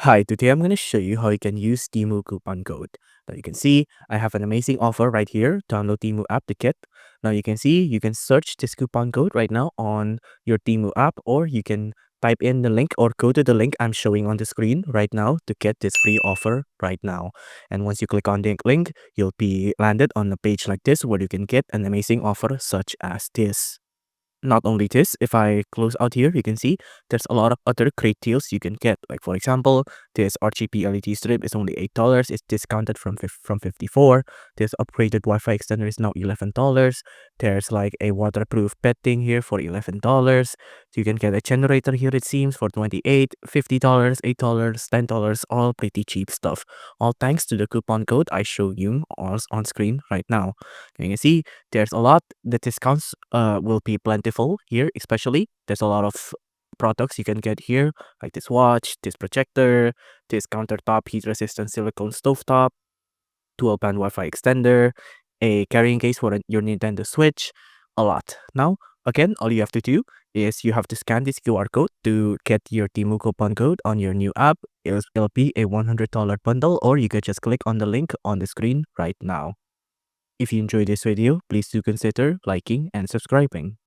Hi, today I'm going to show you how you can use Temu coupon code. Now you can see I have an amazing offer right here. Download Temu app to get. Now you can see you can search this coupon code right now on your Temu app, or you can type in the link or go to the link I'm showing on the screen right now to get this free offer right now. And once you click on the link, you'll be landed on a page like this where you can get an amazing offer such as this. Not only this, if I close out here, you can see there's a lot of other great deals you can get. Like for example, this RGB LED strip is only $8. It's discounted from 54. This upgraded Wi-Fi extender is now $11. There's like a waterproof bedding here for $11. You can get a generator here, it seems, for 28, $50, $8, $10, all pretty cheap stuff. All thanks to the coupon code I show you on screen right now. You can see there's a lot. The discounts will be plentiful here, especially. There's a lot of products you can get here, like this watch, this projector, this countertop heat-resistant silicone stovetop, dual-band Wi-Fi extender, a carrying case for your Nintendo Switch, a lot. Now, again, all you have to do is you have to scan this QR code to get your Temu coupon code on your new app. It'll be a $100 bundle, or you can just click on the link on the screen right now. If you enjoyed this video, please do consider liking and subscribing.